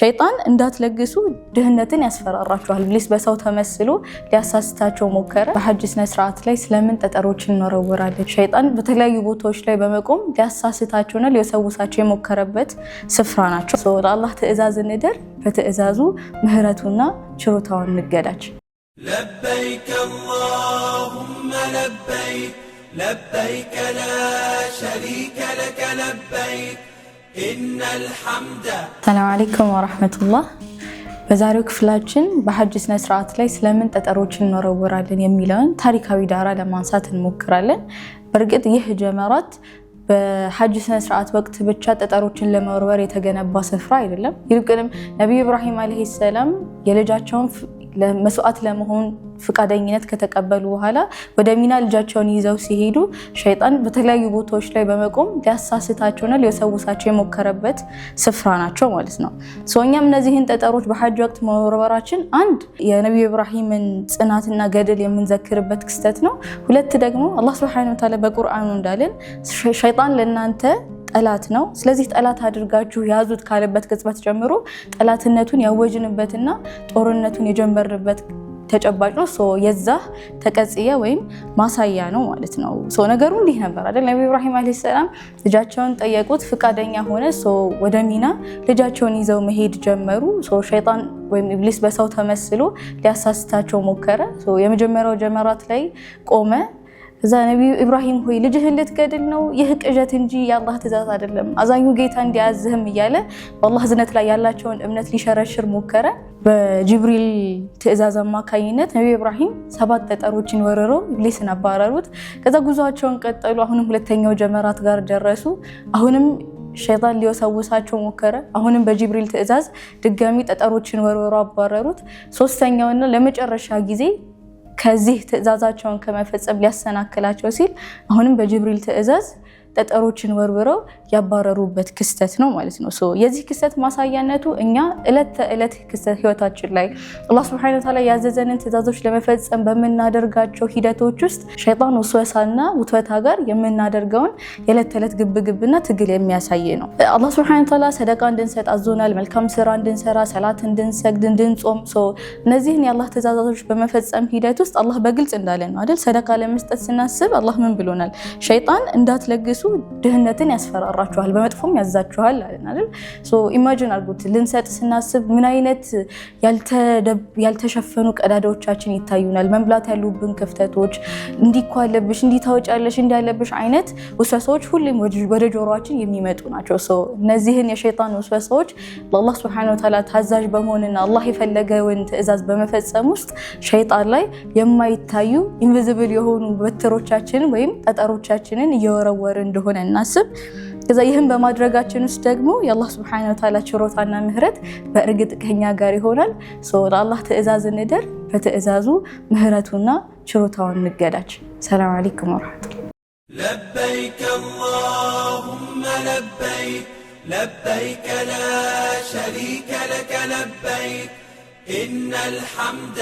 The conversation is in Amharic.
ሸይጣን እንዳትለግሱ ድህነትን ያስፈራራችኋል። ኢብሊስ በሰው ተመስሎ ሊያሳስታቸው ሞከረ። በሐጅ ስነ ስርዓት ላይ ስለምን ጠጠሮችን እንወረውራለን? ሸይጣን በተለያዩ ቦታዎች ላይ በመቆም ሊያሳስታቸውና ሊወሰውሳቸው የሞከረበት ስፍራ ናቸው። ለአላህ ትእዛዝ እንደር፣ በትእዛዙ ምህረቱና ችሮታውን እንገዳች። ለበይከ አላሁመ ለበይክ ለበይከ ላ ሸሪከ ለከ ለበይክ ኢነል ሐምደ። ሰላም አለይኩም ወራህመቱላህ። በዛሬው ክፍላችን በሐጅ ስነ ስርዓት ላይ ስለምን ጠጠሮችን እንወረውራለን የሚለውን ታሪካዊ ዳራ ለማንሳት እንሞክራለን። በእርግጥ ይህ ጀመራት በሐጅ ስነ ስርዓት ወቅት ብቻ ጠጠሮችን ለመወርወር የተገነባ ስፍራ አይደለም። ይልቁንም ነብዩ ኢብራሂም አለይሂ ሰላም የልጃቸውን ለመስዋዕት ለመሆን ፍቃደኝነት ከተቀበሉ በኋላ ወደ ሚና ልጃቸውን ይዘው ሲሄዱ ሸይጣን በተለያዩ ቦታዎች ላይ በመቆም ሊያሳስታቸውና ሊወሰውሳቸው የሞከረበት ስፍራ ናቸው ማለት ነው። እኛም እነዚህን ጠጠሮች በሐጅ ወቅት መወርወራችን አንድ የነብዩ ኢብራሂምን ጽናትና ገድል የምንዘክርበት ክስተት ነው። ሁለት ደግሞ አላህ ሱብሓነሁ ወተዓላ በቁርአኑ እንዳለን ሸይጣን ለእናንተ ጠላት ነው፣ ስለዚህ ጠላት አድርጋችሁ ያዙት ካለበት ቅጽበት ጀምሮ ጠላትነቱን ያወጅንበትና ጦርነቱን የጀመርንበት ተጨባጭ ነው። የዛ ተቀጽያ ወይም ማሳያ ነው ማለት ነው። ነገሩ እንዲህ ነበር አይደል? ነብዩ ኢብራሂም አለይሂ ሰላም ልጃቸውን ጠየቁት፣ ፍቃደኛ ሆነ። ወደ ሚና ልጃቸውን ይዘው መሄድ ጀመሩ። ሸይጣን ወይም ኢብሊስ በሰው ተመስሎ ሊያሳስታቸው ሞከረ። የመጀመሪያው ጀመራት ላይ ቆመ። እዛ ነብዩ ኢብራሂም ሆይ ልጅህን ልትገድል ነው? ይህ ቅዠት እንጂ የአላህ ትእዛዝ አይደለም፣ አዛኙ ጌታ እንዲያዝህም እያለ በአላህ ዝነት ላይ ያላቸውን እምነት ሊሸረሽር ሞከረ። በጅብሪል ትእዛዝ አማካኝነት ነብዩ ኢብራሂም 7 ጠጠሮችን ወረረው ኢብሊስን አባረሩት። ከዛ ጉዟቸውን ቀጠሉ። አሁንም ሁለተኛው ጀመራት ጋር ደረሱ። አሁንም ሸይጣን ሊወሰውሳቸው ሞከረ። አሁንም በጅብሪል ትእዛዝ ድጋሚ ጠጠሮችን ወረረው አባረሩት። ሶስተኛውና ለመጨረሻ ጊዜ ከዚህ ትእዛዛቸውን ከመፈጸም ሊያሰናክላቸው ሲል አሁንም በጅብሪል ትእዛዝ ጠጠሮችን ወርውረው ያባረሩበት ክስተት ነው ማለት ነው። የዚህ ክስተት ማሳያነቱ እኛ እለት ተእለት ክስተት ህይወታችን ላይ አላህ Subhanahu Wa Ta'ala ያዘዘንን ትእዛዞች ለመፈጸም በመናደርጋቸው ሂደቶች ውስጥ ሸይጣን ወስወሳና ውትወታ ጋር የምናደርገውን የእለት ተእለት ግብግብና ትግል የሚያሳይ ነው። አላህ Subhanahu Wa Ta'ala ሰደቃ እንድንሰጥ አዞናል፣ መልካም ስራ እንድንሰራ፣ ሰላት እንድንሰግድ፣ እንድንጾም። እነዚህን የአላህ ትእዛዞች በመፈጸም ሂደት ውስጥ አላህ በግልጽ እንዳለ ነው አይደል? ሰደቃ ለመስጠት ስናስብ አላህ ምን ብሎናል? ሸይጣን እንዳትለግሱ ድህነትን ያስፈራራችኋል፣ በመጥፎም ያዛችኋል አይደል? ኢማጂን አድርጉት። ልንሰጥ ስናስብ ምን አይነት ያልተሸፈኑ ቀዳዳዎቻችን ይታዩናል። መምላት ያሉብን ክፍተቶች፣ እንዲኳለብሽ፣ እንዲታወጫለሽ፣ እንዲያለብሽ አይነት ወስወሳዎች ሁሌም ወደ ጆሮአችን የሚመጡ ናቸው። እነዚህን የሸይጣን ወስወሳዎች ለአላህ Subhanahu Wa Ta'ala ታዛዥ በመሆንና አላህ የፈለገውን ትእዛዝ በመፈጸም ውስጥ ሸይጣን ላይ የማይታዩ ኢንቪዚብል የሆኑ በትሮቻችን ወይም ጠጠሮቻችንን እየወረወርን እንደሆነ እናስብ። ከዛ ይህን በማድረጋችን ውስጥ ደግሞ የአላህ Subhanahu Wa Ta'ala ችሮታና ምህረት በእርግጥ ከኛ ጋር ይሆናል። ለአላህ ትእዛዝ እንደር፣ በትእዛዙ ምህረቱና ችሮታውን እንገዳች። ሰላም አለይኩም ወራህመቱላህ። ለበይከ አላሁመ ለበይክ ለበይከ ላ ሸሪከ ለከ ለበይክ ኢነል ሐምደ